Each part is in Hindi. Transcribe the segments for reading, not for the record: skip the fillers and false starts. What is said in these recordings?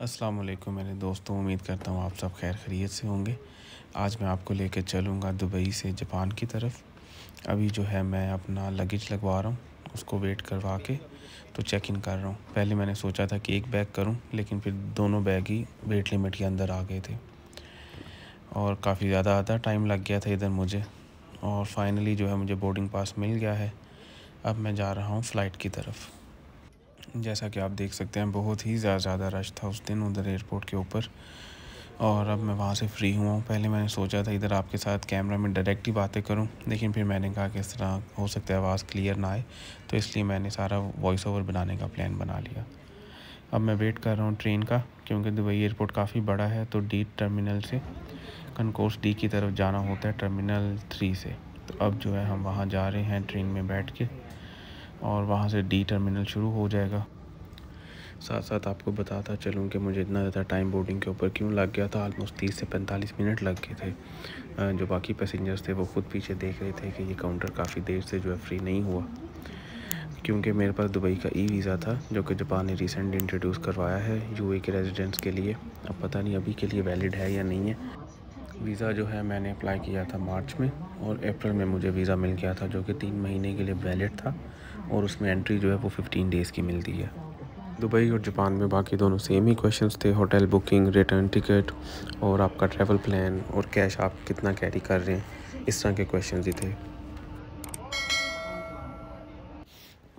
अस्सलाम वालेकुम मेरे दोस्तों, उम्मीद करता हूँ आप सब खैर खैरियत से होंगे। आज मैं आपको लेकर चलूँगा दुबई से जापान की तरफ। अभी जो है मैं अपना लगेज लगवा रहा हूँ, उसको वेट करवा के तो चेक इन कर रहा हूँ। पहले मैंने सोचा था कि एक बैग करूँ, लेकिन फिर दोनों बैग ही वेट लिमिट के अंदर आ गए थे और काफ़ी ज़्यादा आधा टाइम लग गया था इधर मुझे। और फाइनली जो है मुझे बोर्डिंग पास मिल गया है। अब मैं जा रहा हूँ फ़्लाइट की तरफ। जैसा कि आप देख सकते हैं, बहुत ही ज़्यादा रश था उस दिन उधर एयरपोर्ट के ऊपर। और अब मैं वहाँ से फ्री हुआ हूँ। पहले मैंने सोचा था इधर आपके साथ कैमरा में डायरेक्ट ही बातें करूँ, लेकिन फिर मैंने कहा कि इस तरह हो सकता है आवाज़ क्लियर ना आए, तो इसलिए मैंने सारा वॉइस ओवर बनाने का प्लान बना लिया। अब मैं वेट कर रहा हूँ ट्रेन का, क्योंकि दुबई एयरपोर्ट काफ़ी बड़ा है, तो डी टर्मिनल से कनकोर्स डी की तरफ जाना होता है टर्मिनल 3 से। तो अब जो है हम वहाँ जा रहे हैं ट्रेन में बैठ के, और वहाँ से डी टर्मिनल शुरू हो जाएगा। साथ साथ आपको बताता चलूँ कि मुझे इतना ज़्यादा टाइम बोर्डिंग के ऊपर क्यों लग गया था। ऑलमोस्ट 30 से 45 मिनट लग गए थे। जो बाकी पैसेंजर्स थे वो खुद पीछे देख रहे थे कि ये काउंटर काफ़ी देर से जो है फ्री नहीं हुआ, क्योंकि मेरे पास दुबई का ई वीज़ा था जो कि जापान ने रिसेंटली इंट्रोड्यूस करवाया है यूए के रेजिडेंट्स के लिए। अब पता नहीं अभी के लिए वैलिड है या नहीं है। वीज़ा जो है मैंने अप्लाई किया था मार्च में, और अप्रैल में मुझे वीज़ा मिल गया था जो कि 3 महीने के लिए वैलिड था, और उसमें एंट्री जो है वो 15 डेज़ की मिलती है। दुबई और जापान में बाकी दोनों सेम ही क्वेश्चंस थे। होटल बुकिंग, रिटर्न टिकट और आपका ट्रैवल प्लान और कैश आप कितना कैरी कर रहे हैं, इस तरह के क्वेश्चंस ही थे।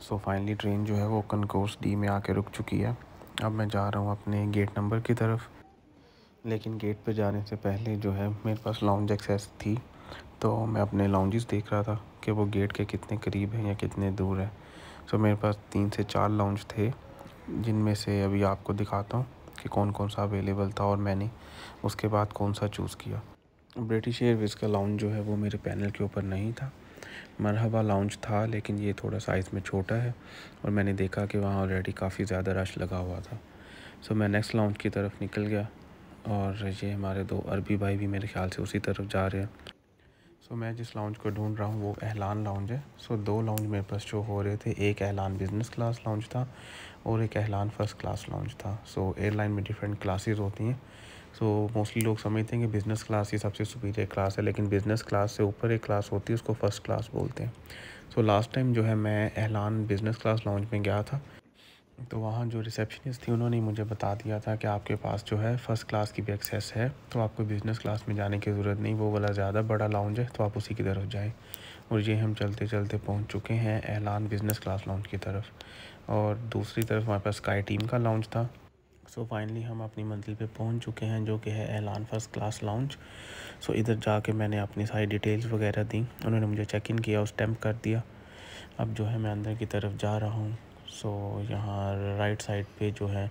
सो फाइनली ट्रेन जो है वो कनकोर्स डी में आके रुक चुकी है। अब मैं जा रहा हूँ अपने गेट नंबर की तरफ, लेकिन गेट पे जाने से पहले जो है मेरे पास लाउंज एक्सेस थी, तो मैं अपने लाउंजेस देख रहा था कि वो गेट के कितने करीब हैं या कितने दूर है। सो मेरे पास 3 से 4 लाउंज थे, जिनमें से अभी आपको दिखाता हूँ कि कौन कौन सा अवेलेबल था और मैंने उसके बाद कौन सा चूज़ किया। ब्रिटिश एयरवेज़ का लाउंज जो है वो मेरे पैनल के ऊपर नहीं था। मरहबा लाउंज था, लेकिन ये थोड़ा साइज़ में छोटा है, और मैंने देखा कि वहाँ ऑलरेडी काफ़ी ज़्यादा रश लगा हुआ था। सो मैं नेक्स्ट लाउंज की तरफ निकल गया, और ये हमारे 2 अरबी भाई भी मेरे ख्याल से उसी तरफ जा रहे हैं। सो मैं जिस लाउंज को ढूंढ रहा हूँ वो एहलान लाउंज है। सो 2 लाउंज मेरे पास शो हो रहे थे, एक एहलान बिज़नेस क्लास लाउंज था और एक एहलान फ़र्स्ट क्लास लाउंज था। सो एयरलाइन में डिफरेंट क्लासेस होती हैं। सो मोस्टली लोग समझते हैं कि बिज़नेस क्लास ही सबसे सुपीरियर क्लास है, लेकिन बिज़नेस क्लास से ऊपर एक क्लास होती है, उसको फ़र्स्ट क्लास बोलते हैं। सो लास्ट टाइम जो है मैं एहलान बिज़नेस क्लास लाउंज में गया था, तो वहाँ जो रिसेप्शनिस्ट थी उन्होंने मुझे बता दिया था कि आपके पास जो है फ़र्स्ट क्लास की भी एक्सेस है, तो आपको बिज़नेस क्लास में जाने की ज़रूरत नहीं, वो वाला ज़्यादा बड़ा लाउंज है, तो आप उसी की तरफ जाएं। और ये हम चलते चलते पहुँच चुके हैं एहलान बिज़नेस क्लास लाउंज की तरफ, और दूसरी तरफ हमारे पास स्काई टीम का लाउंज था। सो फाइनली हम अपनी मंजिल पे पहुंच चुके हैं, जो कि है एहलान फ़र्स्ट क्लास लाउंज। सो इधर जाके मैंने अपनी सारी डिटेल्स वगैरह दी, उन्होंने मुझे चेक इन किया और स्टैम्प कर दिया। अब जो है मैं अंदर की तरफ जा रहा हूँ। सो यहाँ राइट साइड पे जो है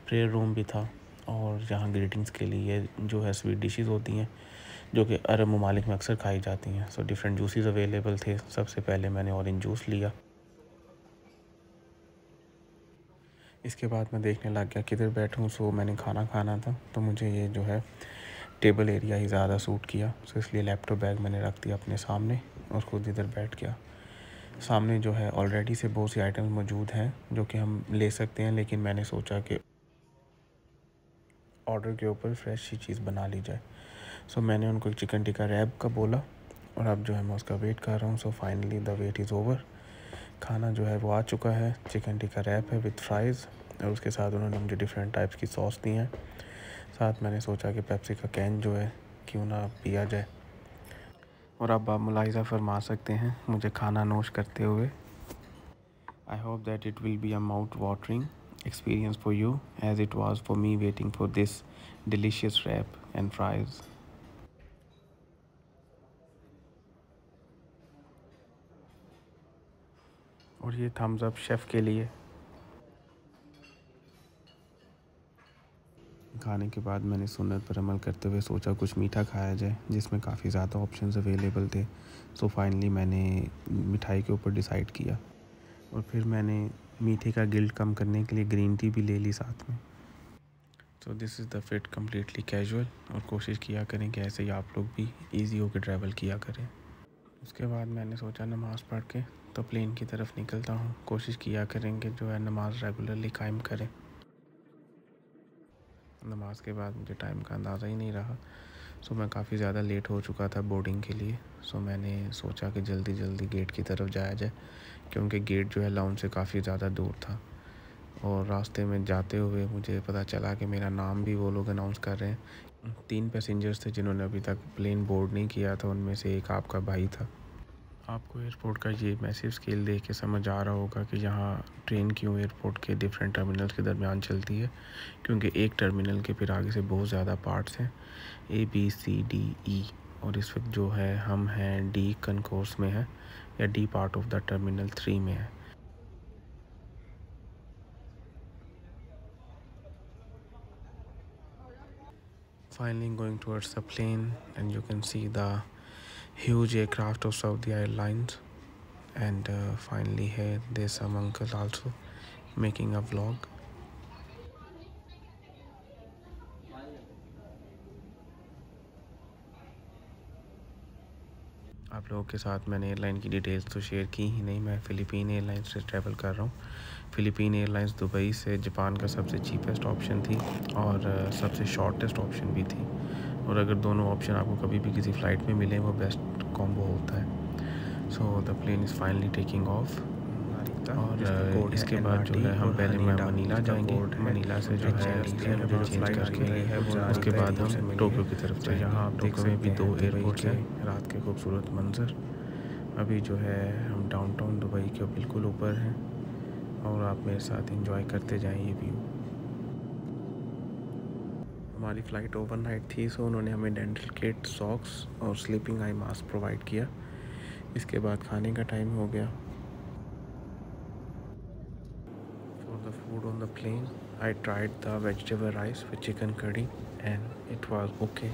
प्रेयर रूम भी था, और यहाँ ग्रीटिंग्स के लिए जो है स्वीट डिशेस होती हैं जो कि अरब ममालिक में अक्सर खाई जाती हैं। सो डिफरेंट जूसेस अवेलेबल थे। सबसे पहले मैंने ऑरेंज जूस लिया। इसके बाद मैं देखने लग गया किधर बैठूँ। सो मैंने खाना खाना था, तो मुझे ये जो है टेबल एरिया ही ज़्यादा सूट किया। सो इसलिए लैपटॉप बैग मैंने रख दिया अपने सामने और ख़ुद इधर बैठ गया। सामने जो है ऑलरेडी से बहुत सी आइटम्स मौजूद हैं जो कि हम ले सकते हैं, लेकिन मैंने सोचा कि ऑर्डर के ऊपर फ्रेश ही चीज़ बना ली जाए। सो मैंने उनको चिकन टिक्का रैप का बोला, और अब जो है मैं उसका वेट कर रहा हूँ। So finally the wait is over. खाना जो है वो आ चुका है। चिकन टिक्का रैप है विद फ्राइज़, और उसके साथ उन्होंने मुझे डिफरेंट टाइप्स की सॉस दी हैं। साथ मैंने सोचा कि पेप्सी का कैन जो है क्यों ना पिया जाए। और अब आप मुलाहिज़ा फरमा सकते हैं मुझे खाना नोश करते हुए। I hope that it will be a mouth-watering experience for you as it was for me waiting for this delicious wrap and fries. और ये थम्स अप शेफ़ के लिए। खाने के बाद मैंने सुन्नत पर अमल करते हुए सोचा कुछ मीठा खाया जाए, जिसमें काफ़ी ज़्यादा ऑप्शंस अवेलेबल थे। सो फाइनली मैंने मिठाई के ऊपर डिसाइड किया, और फिर मैंने मीठे का गिल्ट कम करने के लिए ग्रीन टी भी ले ली साथ में। So this is the fit completely casual, और कोशिश किया करें कि ऐसे ही आप लोग भी ईजी होकर ट्रैवल किया करें। उसके बाद मैंने सोचा नमाज़ पढ़ के तो प्लेन की तरफ निकलता हूँ। कोशिश किया करेंगे जो है नमाज़ रेगुलरली कायम करें। नमाज के बाद मुझे टाइम का अंदाज़ा ही नहीं रहा। सो मैं काफ़ी ज़्यादा लेट हो चुका था बोर्डिंग के लिए। सो मैंने सोचा कि जल्दी जल्दी गेट की तरफ जाया जाए, क्योंकि गेट जो है लाउंज से काफ़ी ज़्यादा दूर था। और रास्ते में जाते हुए मुझे पता चला कि मेरा नाम भी वो लोग अनाउंस कर रहे हैं। 3 पैसेंजर्स थे जिन्होंने अभी तक प्लेन बोर्ड नहीं किया था, उनमें से एक आपका भाई था। आपको एयरपोर्ट का ये मैसिव स्केल देख के समझ आ रहा होगा कि यहाँ ट्रेन क्यों एयरपोर्ट के डिफरेंट टर्मिनल्स के दरमियान चलती है, क्योंकि एक टर्मिनल के फिर आगे से बहुत ज़्यादा पार्ट्स हैं, ABCDE। और इस वक्त जो है हम हैं डी कनकोर्स में है, या D part of the terminal 3 में है। Finally going towards the plane, and you can see the huge aircraft of Saudi Airlines. And finally here there's some uncle also making a vlog. आप लोगों के साथ मैंने एयरलाइन की डिटेल्स तो शेयर की ही नहीं। मैं फ़िलिपीन एयरलाइंस से ट्रैवल कर रहा हूँ। फ़िलिपीन एयरलाइंस दुबई से जापान का सबसे चीपेस्ट ऑप्शन थी और सबसे शॉर्टेस्ट ऑप्शन भी थी। और अगर दोनों ऑप्शन आपको कभी भी किसी फ़्लाइट में मिले, वो बेस्ट कॉम्बो होता है। So the plane is finally taking off. और इसके बाद जो है हम पहले मनीला जाएंगे। मनीला से जो है फिर मुझे चेंज करके उसके बाद हम टोक्यो की तरफ जाएंगे। यहाँ आप देख सकते हैं भी 2 एयरपोर्ट्स हैं। रात के खूबसूरत मंजर। अभी जो है हम डाउनटाउन दुबई के बिल्कुल ऊपर हैं और आप मेरे साथ एंजॉय करते जाएं ये व्यू। हमारी फ़्लाइट ओवरनाइट थी, सो उन्होंने हमें डेंटल किट, सॉक्स और स्लीपिंग आई मास्क प्रोवाइड किया। इसके बाद खाने का टाइम हो गया। The food on the plane, I tried the vegetable rice with chicken curry and it was okay.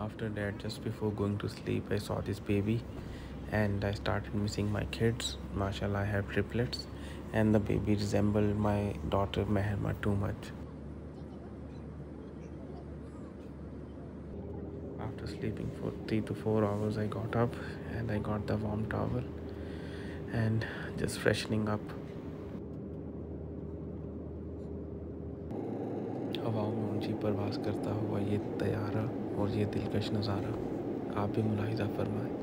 After that, just before going to sleep, I saw this baby and I started missing my kids. Mashallah, I have triplets and the baby resembled my daughter Meherma too much. After sleeping for 3 to 4 hours, I got up and I got the warm towel and just freshening up. हवाओं में ऊंची परवास करता हुआ ये तैयारा और ये दिलकश नज़ारा आप भी मुलाहिज़ा फरमाएं।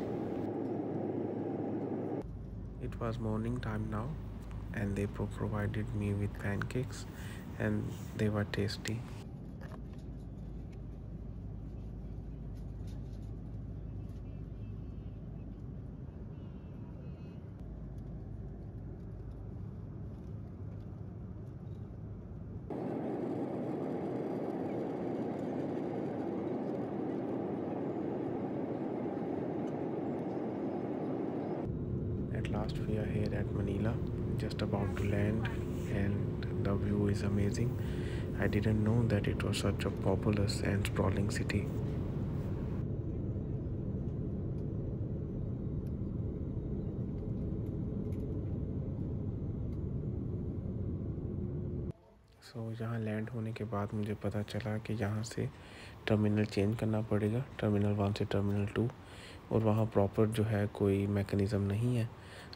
It was morning time now and they provided me with pancakes and they were tasty. At last we are here at Manila, just about to land, and the view is amazing. I didn't know that it was such a populous and sprawling city. यहाँ लैंड होने के बाद मुझे पता चला कि यहाँ से टर्मिनल चेंज करना पड़ेगा, टर्मिनल 1 से टर्मिनल 2, और वहाँ प्रॉपर जो है कोई मैकेनिज़्म नहीं है।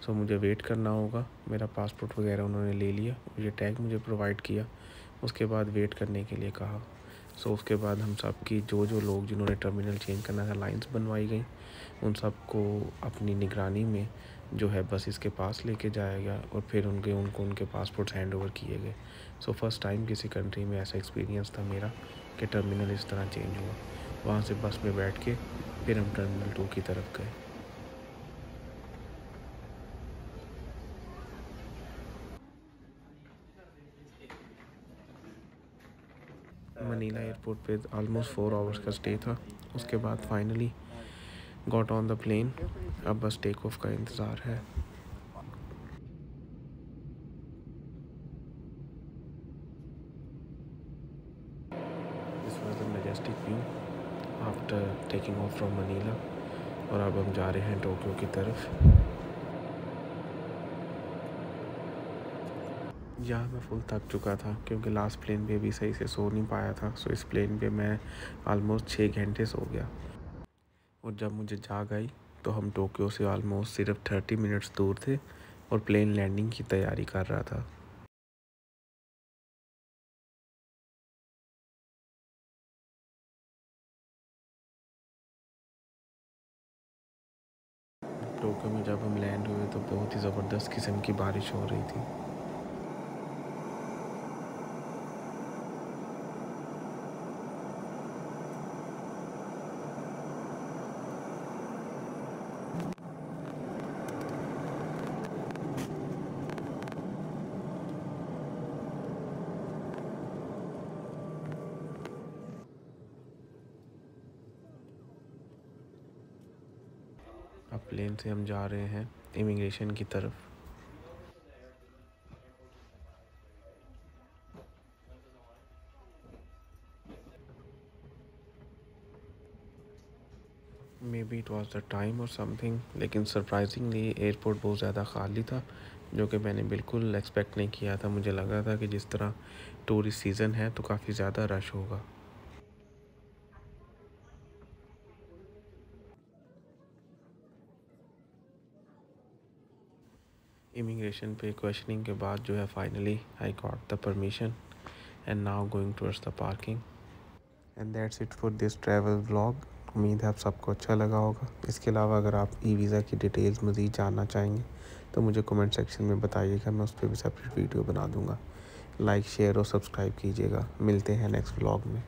मुझे वेट करना होगा। मेरा पासपोर्ट वगैरह उन्होंने ले लिया, ये टैग मुझे प्रोवाइड किया, उसके बाद वेट करने के लिए कहा। उसके बाद हम सब की जो लोग जिन्होंने टर्मिनल चेंज करना था, लाइंस बनवाई गई। उन सब को अपनी निगरानी में जो है बस इसके पास लेके जाया गया और फिर उनको उनके पासपोर्ट्स हैंड ओवर किए गए। फर्स्ट टाइम किसी कंट्री में ऐसा एक्सपीरियंस था मेरा कि टर्मिनल इस तरह चेंज हुआ। वहाँ से बस में बैठ के फिर हम टर्मिनल 2 की तरफ गए। मनीला एयरपोर्ट पे ऑलमोस्ट 4 आवर्स का स्टे था। उसके बाद finally got on the plane. अब बस टेक ऑफ का इंतज़ार है। This was the majestic view after taking off from Manila. और अब हम जा रहे हैं टोक्यो की तरफ। यहाँ मैं फुल थक चुका था क्योंकि लास्ट प्लेन पे भी सही से सो नहीं पाया था। इस प्लेन पे मैं ऑलमोस्ट 6 घंटे सो गया। और जब मुझे जाग आई तो हम टोक्यो से ऑलमोस्ट सिर्फ 30 मिनट्स दूर थे और प्लेन लैंडिंग की तैयारी कर रहा था। टोक्यो में जब हम लैंड हुए तो बहुत ही ज़बरदस्त किस्म की बारिश हो रही थी। अब प्लेन से हम जा रहे हैं इमिग्रेशन की तरफ। May be it was the time और समथिंग, लेकिन सरप्राइजिंगली एयरपोर्ट बहुत ज़्यादा खाली था, जो कि मैंने बिल्कुल एक्सपेक्ट नहीं किया था। मुझे लगा था कि जिस तरह टूरिस्ट सीज़न है तो काफ़ी ज़्यादा रश होगा। इमिग्रेशन पे क्वेश्चनिंग के बाद जो है finally I got the permission and now going towards the parking. And that's it for this travel vlog. उम्मीद है आप सबको अच्छा लगा होगा। इसके अलावा अगर आप ई वीज़ा की डिटेल्स मज़ीद जानना चाहेंगे तो मुझे कमेंट सेक्शन में बताइएगा, मैं उस पर भी सेपरेट वीडियो बना दूँगा। लाइक शेयर और सब्सक्राइब कीजिएगा। मिलते हैं नेक्स्ट व्लॉग में।